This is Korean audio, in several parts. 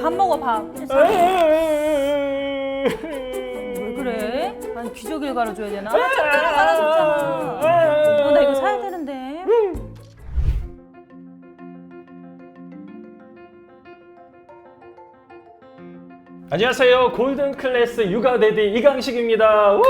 밥 먹어, 밥. 왜 그래? 아니, 기저귀를 갈아줘야 되나? 잠깐 갈아줬잖아. 나 이거 사야 되는데. 안녕하세요. 골든클래스 육아데디 이강식입니다. 우!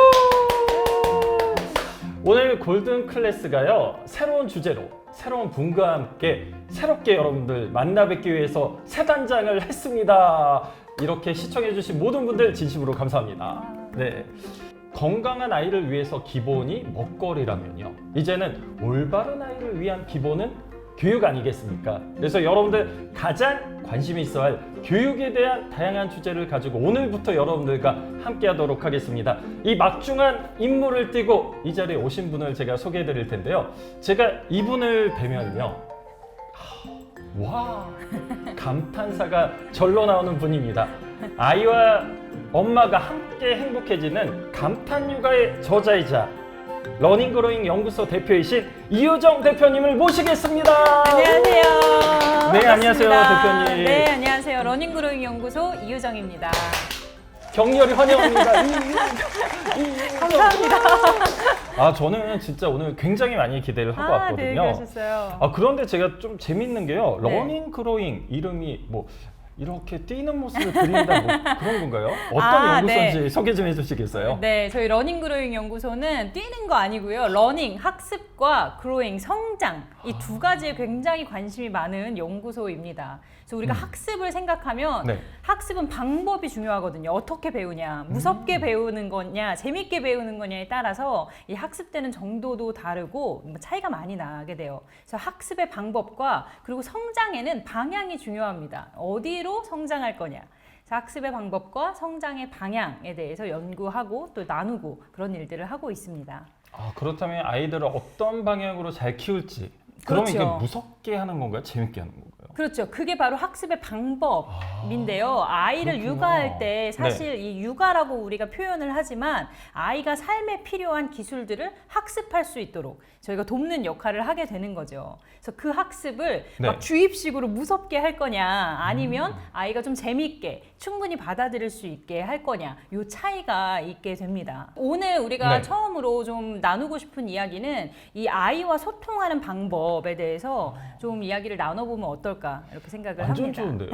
오늘 골든클래스가요, 새로운 주제로 새로운 분과 함께 새롭게 여러분들 만나 뵙기 위해서 새 단장을 했습니다. 이렇게 시청해주신 모든 분들 진심으로 감사합니다. 네. 건강한 아이를 위해서 기본이 먹거리라면요, 이제는 올바른 아이를 위한 기본은 교육 아니겠습니까? 그래서 여러분들 가장 관심이 있어 할 교육에 대한 다양한 주제를 가지고 오늘부터 여러분들과 함께 하도록 하겠습니다. 이 막중한 임무를 띠고 이 자리에 오신 분을 제가 소개해 드릴 텐데요. 제가 이분을 뵈면요, 와, 감탄사가 절로 나오는 분입니다. 아이와 엄마가 함께 행복해지는 감탄 육아의 저자이자 러닝그로잉 연구소 대표이신 이유정 대표님을 모시겠습니다. 안녕하세요. 네, 안녕하세요, 반갑습니다. 대표님. 네, 안녕하세요. 러닝그로잉 연구소 이유정입니다. 격렬히 환영합니다. 감사합니다. 아, 저는 진짜 오늘 굉장히 많이 기대를 하고 네, 왔거든요. 그러셨어요. 아, 그런데 제가 좀 재밌는 게요, 네. 러닝그로잉 이름이 뭐 이렇게 뛰는 모습을 그린다 뭐 그런 건가요? 어떤 연구소인지 네. 소개 좀 해주시겠어요? 네, 저희 러닝그로잉 연구소는 뛰는 거 아니고요. 러닝, 학습과 그로잉, 성장, 이 두 가지에 굉장히 관심이 많은 연구소입니다. 그래서 우리가 학습을 생각하면 네. 학습은 방법이 중요하거든요. 어떻게 배우냐, 무섭게 배우는 거냐, 재밌게 배우는 거냐에 따라서 이 학습되는 정도도 다르고 차이가 많이 나게 돼요. 그래서 학습의 방법과 그리고 성장에는 방향이 중요합니다. 어디로 성장할 거냐. 학습의 방법과 성장의 방향에 대해서 연구하고 또 나누고 그런 일들을 하고 있습니다. 아, 그렇다면 아이들을 어떤 방향으로 잘 키울지, 그러면 이게 그렇죠. 무섭게 하는 건가요? 재밌게 하는 건가요? 그렇죠. 그게 바로 학습의 방법인데요. 아이를 그렇구나. 육아할 때 사실 이 육아라고 우리가 표현을 하지만 아이가 삶에 필요한 기술들을 학습할 수 있도록 저희가 돕는 역할을 하게 되는 거죠. 그래서 그 학습을 네. 막 주입식으로 무섭게 할 거냐, 아니면 아이가 좀 재미있게 충분히 받아들일 수 있게 할 거냐, 요 차이가 있게 됩니다. 오늘 우리가 네. 처음으로 좀 나누고 싶은 이야기는 이 아이와 소통하는 방법에 대해서 좀 이야기를 나눠보면 어떨까 이렇게 생각을 완전 합니다. 좋은데요?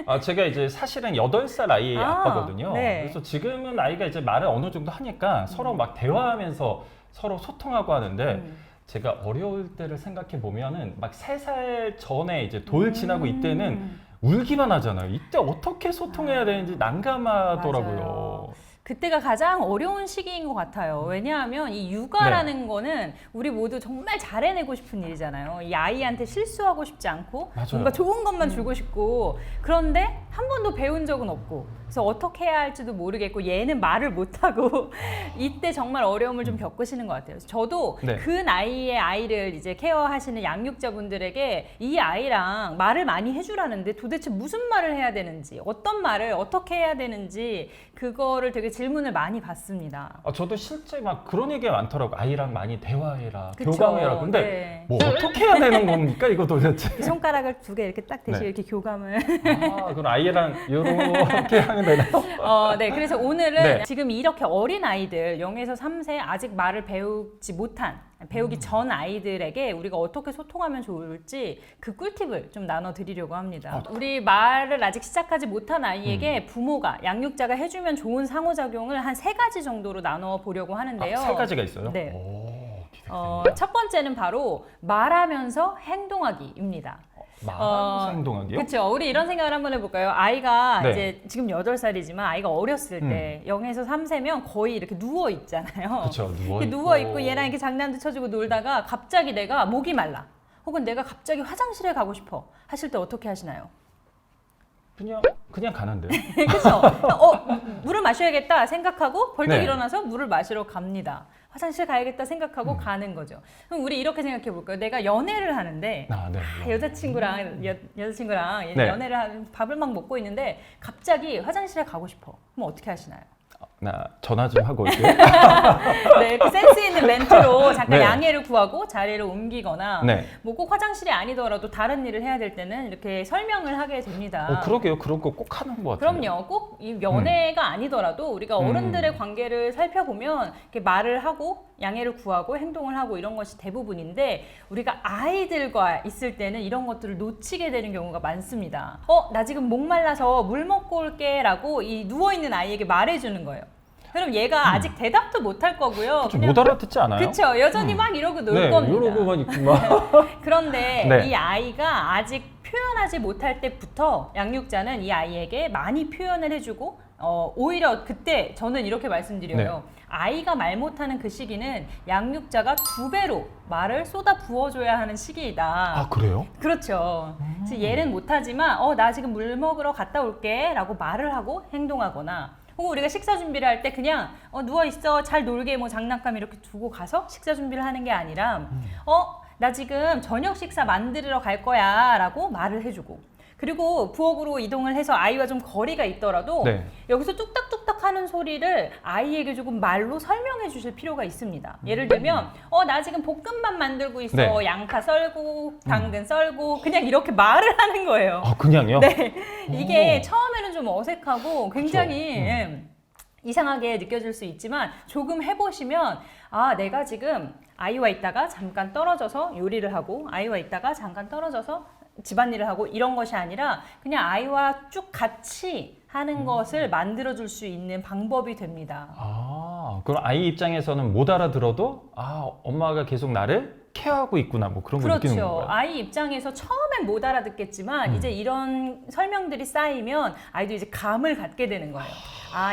아, 제가 이제 사실은 8살 아이의 아, 아빠거든요. 네. 그래서 지금은 아이가 이제 말을 어느 정도 하니까 서로 막 대화하면서 서로 소통하고 하는데, 제가 어려울 때를 생각해 보면은 막 3살 전에 이제 돌 지나고 이때는 울기만 하잖아요. 이때 어떻게 소통해야 되는지 난감하더라고요. 맞아요. 그때가 가장 어려운 시기인 것 같아요. 왜냐하면 이 육아라는 거는 우리 모두 정말 잘 해내고 싶은 일이잖아요. 이 아이한테 실수하고 싶지 않고 맞아요. 뭔가 좋은 것만 주고 싶고, 그런데 한 번도 배운 적은 없고, 그래서 어떻게 해야 할지도 모르겠고 얘는 말을 못하고 이때 정말 어려움을 좀 겪으시는 것 같아요. 그래서 저도 네. 그 나이의 아이를 이제 케어하시는 양육자분들에게 이 아이랑 말을 많이 해주라는데 도대체 무슨 말을 해야 되는지, 어떤 말을 어떻게 해야 되는지 그거를 되게 질문을 많이 받습니다. 아, 저도 실제 막 그런 얘기가 많더라고요. 아이랑 많이 대화해라, 그쵸. 교감해라. 근데 네. 뭐 어떻게 해야 되는 겁니까, 이거 도대체? 그 손가락을 2개 이렇게 딱 대시 네. 이렇게 교감을. 아, 그럼 아이랑 이렇게 하면 되나요? 네. 그래서 오늘은 네. 지금 이렇게 어린 아이들, 0에서 3세 아직 말을 배우지 못한, 배우기 전 아이들에게 우리가 어떻게 소통하면 좋을지 그 꿀팁을 좀 나눠드리려고 합니다. 우리 말을 아직 시작하지 못한 아이에게 부모가, 양육자가 해주면 좋은 상호작용을 한 3가지 정도로 나눠보려고 하는데요. 아, 3가지가 있어요? 네. 오, 기대되네요. 첫 번째는 바로 말하면서 행동하기입니다. 말하면서 행동하기요? 그렇죠. 우리 이런 생각을 한번 해볼까요? 아이가 네. 이제 지금 8살이지만 아이가 어렸을 때 0에서 3세면 거의 이렇게 누워 있잖아요. 그렇죠. 누워 있고 얘랑 이렇게 장난도 쳐주고 놀다가 갑자기 내가 목이 말라, 혹은 내가 갑자기 화장실에 가고 싶어 하실 때 어떻게 하시나요? 그냥 가는데요. 그렇죠. 물을 마셔야겠다 생각하고 벌떡 네. 일어나서 물을 마시러 갑니다. 화장실 가야겠다 생각하고 가는 거죠. 그럼 우리 이렇게 생각해 볼까요? 내가 연애를 하는데 네. 여자친구랑 네. 연애를 하는 밥을 막 먹고 있는데 갑자기 화장실에 가고 싶어. 그럼 어떻게 하시나요? 나 전화 좀 하고 올게요. 네, 그 센스 있는 멘트로 잠깐 네. 양해를 구하고 자리를 옮기거나 네. 뭐 꼭 화장실이 아니더라도 다른 일을 해야 될 때는 이렇게 설명을 하게 됩니다. 그러게요. 그런 거 꼭 하는 것 같아요. 그럼요. 꼭 이 연애가 아니더라도 우리가 어른들의 관계를 살펴보면 이렇게 말을 하고 양해를 구하고 행동을 하고 이런 것이 대부분인데 우리가 아이들과 있을 때는 이런 것들을 놓치게 되는 경우가 많습니다. 나 지금 목말라서 물 먹고 올게라고 이 누워있는 아이에게 말해주는 거예요. 그럼 얘가 아직 대답도 못 할 거고요. 좀 못 알아듣지 않아요? 그렇죠. 여전히 막 이러고 놀 네, 겁니다. 이러고만 있구만. 그런데 네. 이 아이가 아직 표현하지 못할 때부터 양육자는 이 아이에게 많이 표현을 해주고 오히려 그때 저는 이렇게 말씀드려요. 아이가 말 못하는 그 시기는 양육자가 2배로 말을 쏟아 부어줘야 하는 시기이다. 아, 그래요? 그렇죠. 그래서 얘는 못하지만 나 지금 물 먹으러 갔다 올게 라고 말을 하고 행동하거나 혹은 우리가 식사 준비를 할 때 그냥 누워있어 잘 놀게 뭐 장난감 이렇게 두고 가서 식사 준비를 하는 게 아니라 나 지금 저녁 식사 만들러 갈 거야 라고 말을 해주고 그리고 부엌으로 이동을 해서 아이와 좀 거리가 있더라도 네. 여기서 뚝딱뚝딱 하는 소리를 아이에게 조금 말로 설명해 주실 필요가 있습니다. 예를 들면 나 지금 볶음밥 만들고 있어. 네. 양파 썰고 당근 썰고 그냥 이렇게 말을 하는 거예요. 아, 그냥요? 네. 이게 오. 처음에는 좀 어색하고 굉장히 이상하게 느껴질 수 있지만 조금 해보시면 내가 지금 아이와 있다가 잠깐 떨어져서 요리를 하고 아이와 있다가 잠깐 떨어져서 집안일을 하고 이런 것이 아니라 그냥 아이와 쭉 같이 하는 것을 만들어줄 수 있는 방법이 됩니다. 그럼 아이 입장에서는 못 알아들어도 엄마가 계속 나를 케어하고 있구나 뭐 그런 걸 느끼는 그렇죠. 건가요? 아이 입장에서 처음엔 못 알아듣겠지만 이제 이런 설명들이 쌓이면 아이도 이제 감을 갖게 되는 거예요.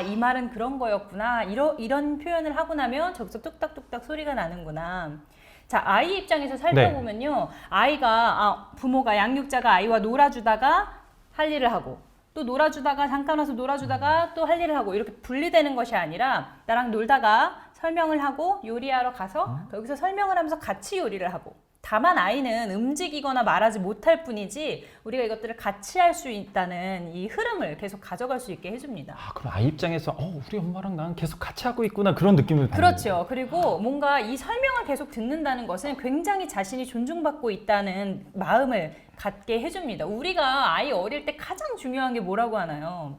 이 말은 그런 거였구나. 이런 표현을 하고 나면 저기서 뚝딱뚝딱 소리가 나는구나. 자, 아이 입장에서 살펴보면요. 아이가 부모가 양육자가 아이와 놀아주다가 할 일을 하고 또 놀아주다가 잠깐 와서 놀아주다가 또 할 일을 하고 이렇게 분리되는 것이 아니라 나랑 놀다가 설명을 하고 요리하러 가서 여기서 설명을 하면서 같이 요리를 하고 다만 아이는 움직이거나 말하지 못할 뿐이지 우리가 이것들을 같이 할 수 있다는 이 흐름을 계속 가져갈 수 있게 해줍니다. 그럼 아이 입장에서 우리 엄마랑 난 계속 같이 하고 있구나 그런 느낌을 받는 그렇죠. 거예요. 그리고 뭔가 이 설명을 계속 듣는다는 것은 굉장히 자신이 존중받고 있다는 마음을 갖게 해줍니다. 우리가 아이 어릴 때 가장 중요한 게 뭐라고 하나요?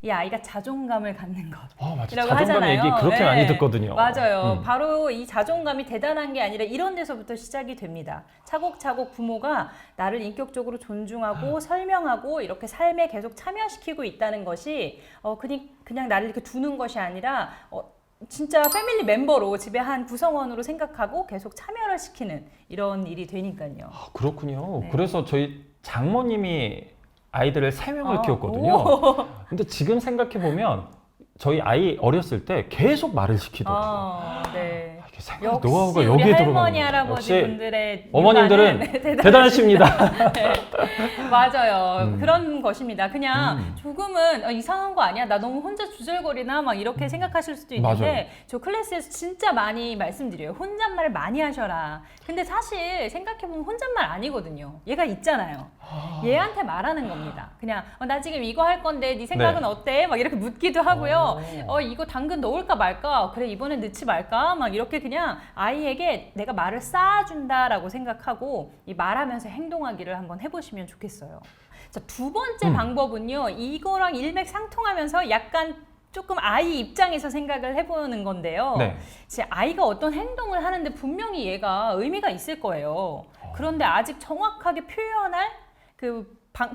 이 아이가 자존감을 갖는 것. 맞아. 이라고 자존감 하잖아요. 얘기 그렇게 네. 많이 듣거든요. 맞아요. 바로 이 자존감이 대단한 게 아니라 이런 데서부터 시작이 됩니다. 차곡차곡 부모가 나를 인격적으로 존중하고 설명하고 이렇게 삶에 계속 참여시키고 있다는 것이 그냥 나를 이렇게 두는 것이 아니라 진짜 패밀리 멤버로 집의 한 구성원으로 생각하고 계속 참여를 시키는 이런 일이 되니까요. 그렇군요. 네. 그래서 저희 장모님이 아이들을 3명을 키웠거든요. 근데 지금 생각해보면 저희 아이 어렸을 때 계속 말을 시키더라고요. 네. 이게 생활 역시 노하우가 우리 여기에 들어가는 할머니 거예요. 할아버지 역시 분들의 어머님들은 육아는 대단하십니다. 맞아요. 그런 것입니다. 그냥 조금은 이상한 거 아니야? 나 너무 혼자 주절거리나 막 이렇게 생각하실 수도 있는데 맞아요. 저 클래스에서 진짜 많이 말씀드려요. 혼잣말을 많이 하셔라. 근데 사실 생각해보면 혼잣말 아니거든요. 얘가 있잖아요. 얘한테 말하는 겁니다. 그냥 나 지금 이거 할 건데 네 생각은 네. 어때? 막 이렇게 묻기도 하고요. 이거 당근 넣을까 말까? 그래 이번엔 넣지 말까? 막 이렇게 그냥 아이에게 내가 말을 쌓아준다라고 생각하고 이 말하면서 행동하기를 한번 해보시면 좋겠어요. 자, 두 번째 방법은요. 이거랑 일맥상통하면서 약간 조금 아이 입장에서 생각을 해보는 건데요. 네. 제 아이가 어떤 행동을 하는데 분명히 얘가 의미가 있을 거예요. 그런데 아직 정확하게 표현할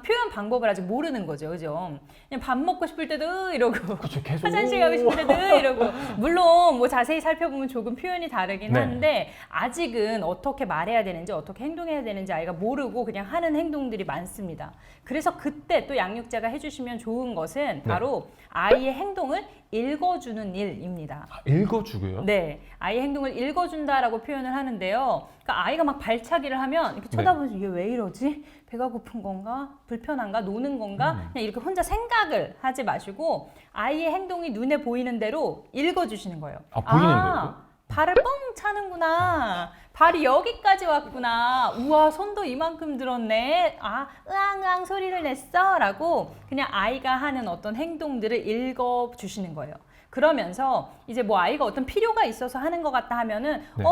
표현 방법을 아직 모르는 거죠, 그죠? 그냥 밥 먹고 싶을 때도 이러고, 그렇죠. 계속 화장실 가고 싶을 때도 이러고, 물론 뭐 자세히 살펴보면 조금 표현이 다르긴 네. 한데 아직은 어떻게 말해야 되는지 어떻게 행동해야 되는지 아이가 모르고 그냥 하는 행동들이 많습니다. 그래서 그때 또 양육자가 해주시면 좋은 것은 바로 아이의 행동을 읽어주는 일입니다. 읽어주고요? 네, 아이의 행동을 읽어준다라고 표현을 하는데요. 그러니까 아이가 막 발차기를 하면 이렇게 쳐다보면서 얘 왜 이러지? 배가 고픈 건가? 불편한가? 노는 건가? 그냥 이렇게 혼자 생각을 하지 마시고 아이의 행동이 눈에 보이는 대로 읽어주시는 거예요. 보이는 대로? 발을 뻥 차는구나. 발이 여기까지 왔구나. 우와, 손도 이만큼 들었네. 으앙으앙 소리를 냈어. 라고 그냥 아이가 하는 어떤 행동들을 읽어주시는 거예요. 그러면서 이제 뭐 아이가 어떤 필요가 있어서 하는 것 같다 하면은 네.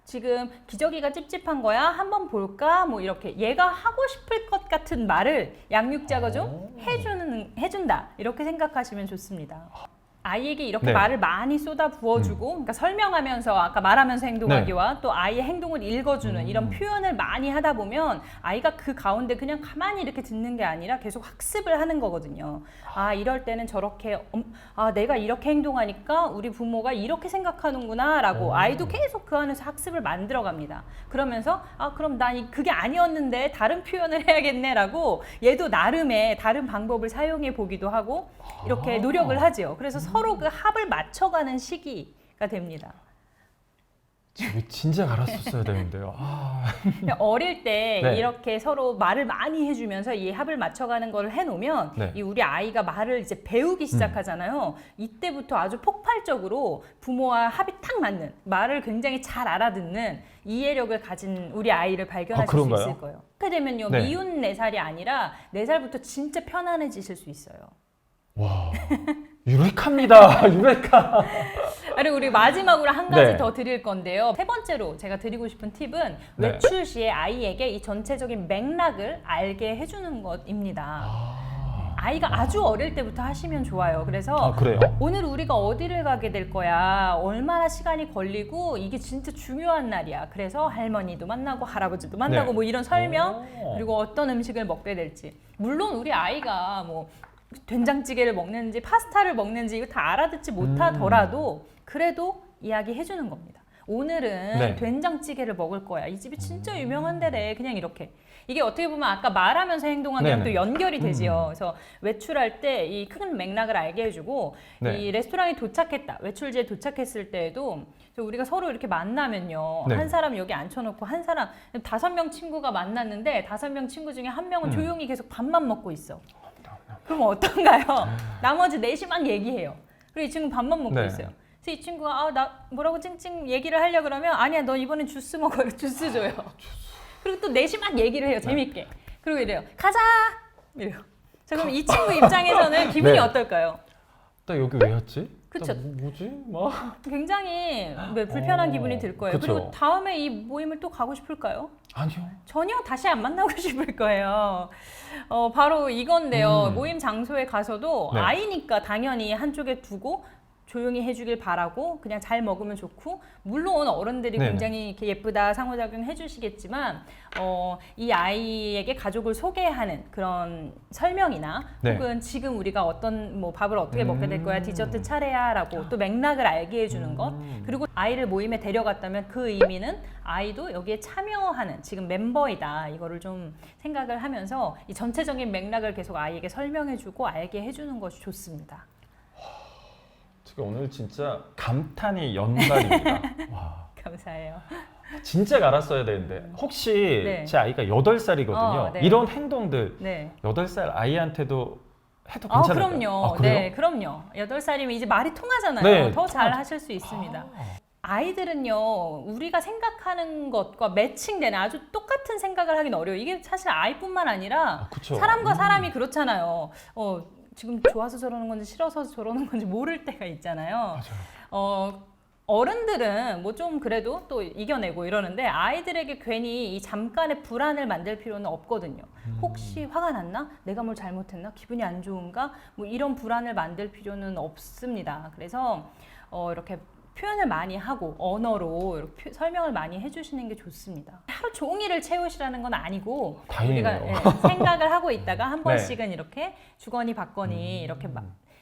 지금 기저귀가 찝찝한 거야? 한번 볼까? 뭐 이렇게 얘가 하고 싶을 것 같은 말을 양육자가 좀 해준다. 이렇게 생각하시면 좋습니다. 아이에게 이렇게 네. 말을 많이 쏟아 부어주고, 그러니까 설명하면서 아까 말하면서 행동하기와 또 아이의 행동을 읽어주는 이런 표현을 많이 하다 보면 아이가 그 가운데 그냥 가만히 이렇게 듣는 게 아니라 계속 학습을 하는 거거든요. 아, 이럴 때는 저렇게, 내가 이렇게 행동하니까 우리 부모가 이렇게 생각하는구나 라고 아이도 계속 그 안에서 학습을 만들어 갑니다. 그러면서 그럼 난 그게 아니었는데 다른 표현을 해야겠네 라고 얘도 나름의 다른 방법을 사용해 보기도 하고 이렇게 노력을 하죠. 그래서 서로 그 합을 맞춰가는 시기가 됩니다. 집이 진작 알았었어야 되는데요. 어릴 때 네. 이렇게 서로 말을 많이 해주면서 이 합을 맞춰가는 걸 해놓으면 네. 이 우리 아이가 말을 이제 배우기 시작하잖아요. 이때부터 아주 폭발적으로 부모와 합이 딱 맞는 말을 굉장히 잘 알아듣는 이해력을 가진 우리 아이를 발견하실 수 그런가요? 있을 거예요. 그렇게 되면요, 네. 미운 4살이 아니라 4살부터 진짜 편안해지실 수 있어요. 와, 유레카입니다. 유레카. 그리고 우리 마지막으로 한 가지 네. 더 드릴 건데요. 세 번째로 제가 드리고 싶은 팁은 네. 외출 시에 아이에게 이 전체적인 맥락을 알게 해주는 것입니다. 아이가 아주 어릴 때부터 하시면 좋아요. 그래서 그래요? 오늘 우리가 어디를 가게 될 거야, 얼마나 시간이 걸리고 이게 진짜 중요한 날이야. 그래서 할머니도 만나고 할아버지도 만나고 네. 뭐 이런 설명, 그리고 어떤 음식을 먹게 될지. 물론 우리 아이가 뭐 된장찌개를 먹는지 파스타를 먹는지 이거 다 알아듣지 못하더라도 그래도 이야기해 주는 겁니다. 오늘은 네. 된장찌개를 먹을 거야. 이 집이 진짜 유명한 데래. 그냥 이렇게. 이게 어떻게 보면 아까 말하면서 행동하는 또 연결이 되지요. 그래서 외출할 때 이 큰 맥락을 알게 해주고 네. 이 레스토랑에 도착했다. 외출지에 도착했을 때에도 우리가 서로 이렇게 만나면요. 네. 한 사람 여기 앉혀놓고 한 사람 5명 친구가 만났는데 5명 친구 중에 한 명은 조용히 계속 밥만 먹고 있어. 그럼 어떤가요? 나머지 넷이 막 얘기해요. 그리고 이 친구 밥만 먹고 네. 있어요. 그래서 이 친구가 나 뭐라고 찡찡 얘기를 하려 그러면 아니야 너 이번엔 주스 먹어. 주스 줘요. 그리고 또 넷이 막 얘기를 해요. 재밌게. 그리고 이래요. 가자! 이래요. 자, 그럼 이 친구 입장에서는 기분이 네. 어떨까요? 나 여기 왜 왔지? 그쵸. 나 뭐지? 막. 굉장히 불편한 기분이 들 거예요. 그쵸. 그리고 다음에 이 모임을 또 가고 싶을까요? 아니요. 전혀 다시 안 만나고 싶을 거예요. 바로 이건데요. 모임 장소에 가서도 네. 아이니까 당연히 한쪽에 두고 조용히 해주길 바라고 그냥 잘 먹으면 좋고 물론 어른들이 네네. 굉장히 이렇게 예쁘다 상호작용 해주시겠지만 이 아이에게 가족을 소개하는 그런 설명이나 네. 혹은 지금 우리가 어떤 뭐 밥을 어떻게 먹게 될 거야 디저트 차례야라고 또 맥락을 알게 해주는 것 그리고 아이를 모임에 데려갔다면 그 의미는 아이도 여기에 참여하는 지금 멤버이다 이거를 좀 생각을 하면서 이 전체적인 맥락을 계속 아이에게 설명해주고 알게 해주는 것이 좋습니다. 제가 오늘 진짜 감탄이 연발입니다. 와, 감사해요. 진작 알았어야 되는데 혹시 네. 제 아이가 8살이거든요. 네. 이런 행동들 네. 8살 아이한테도 해도 괜찮을까요? 그럼요. 그래요? 네, 그럼요. 8살이면 이제 말이 통하잖아요. 네, 더 잘 통하죠. 하실 수 있습니다. 아이들은요, 우리가 생각하는 것과 매칭되는 아주 똑같은 생각을 하긴 어려워요. 이게 사실 아이뿐만 아니라 그쵸. 사람과 사람이 그렇잖아요. 지금 좋아서 저러는 건지 싫어서 저러는 건지 모를 때가 있잖아요. 맞아요. 어른들은 뭐 좀 그래도 또 이겨내고 이러는데 아이들에게 괜히 이 잠깐의 불안을 만들 필요는 없거든요. 혹시 화가 났나? 내가 뭘 잘못했나? 기분이 안 좋은가? 뭐 이런 불안을 만들 필요는 없습니다. 그래서 이렇게 표현을 많이 하고 언어로 이렇게 설명을 많이 해주시는 게 좋습니다. 하루 종일을 채우시라는 건 아니고 다행이네요. 우리가 생각을 하고 있다가 한 네. 번씩은 이렇게 주거니 받거니 이렇게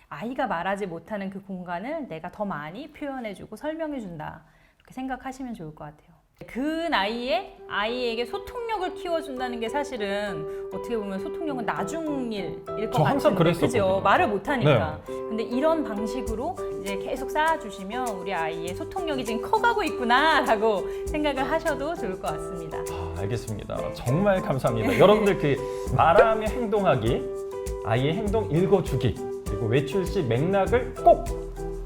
아이가 말하지 못하는 그 공간을 내가 더 많이 표현해주고 설명해준다 이렇게 생각하시면 좋을 것 같아요. 그 나이에 아이에게 소통력을 키워준다는 게 사실은 어떻게 보면 소통력은 나중 일일 것 저 항상 같은데 그랬었거든요. 그죠? 말을 못하니까. 근데 이런 방식으로 이제 계속 쌓아주시면 우리 아이의 소통력이 지금 커가고 있구나라고 생각을 하셔도 좋을 것 같습니다. 알겠습니다. 정말 감사합니다. 여러분들 그 말하며 행동하기, 아이의 행동 읽어주기, 그리고 외출 시 맥락을 꼭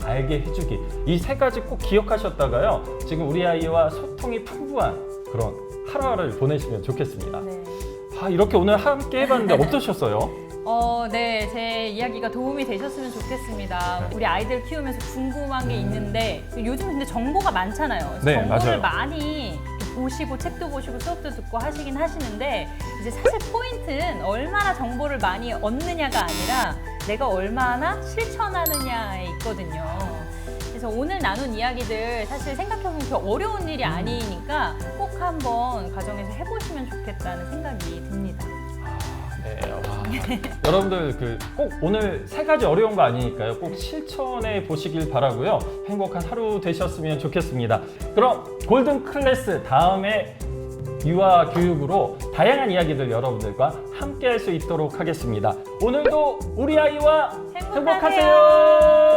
알게 해주기 이 세 가지 꼭 기억하셨다가요. 지금 우리 아이와 소통이 풍부한 그런 하루하루를 보내시면 좋겠습니다. 네. 이렇게 오늘 함께 해봤는데 어떠셨어요? 네, 제 이야기가 도움이 되셨으면 좋겠습니다. 네. 우리 아이들 키우면서 궁금한 게 있는데 요즘 근데 정보가 많잖아요. 그래서 네, 정보를 맞아요. 많이 보시고 책도 보시고 수업도 듣고 하시긴 하시는데 이제 사실 포인트는 얼마나 정보를 많이 얻느냐가 아니라 내가 얼마나 실천하느냐에 있거든요. 그래서 오늘 나눈 이야기들 사실 생각해보면 그렇게 어려운 일이 아니니까 꼭 한번 가정에서 해보시면 좋겠다는 생각이 듭니다. 네, 와. 여러분들 꼭 오늘 3가지 어려운 거 아니니까요. 꼭 실천해 보시길 바라고요. 행복한 하루 되셨으면 좋겠습니다. 그럼 골든 클래스 다음에 유아 교육으로 다양한 이야기들 여러분들과 함께 할 수 있도록 하겠습니다. 오늘도 우리 아이와 행복하세요. 행복하세요.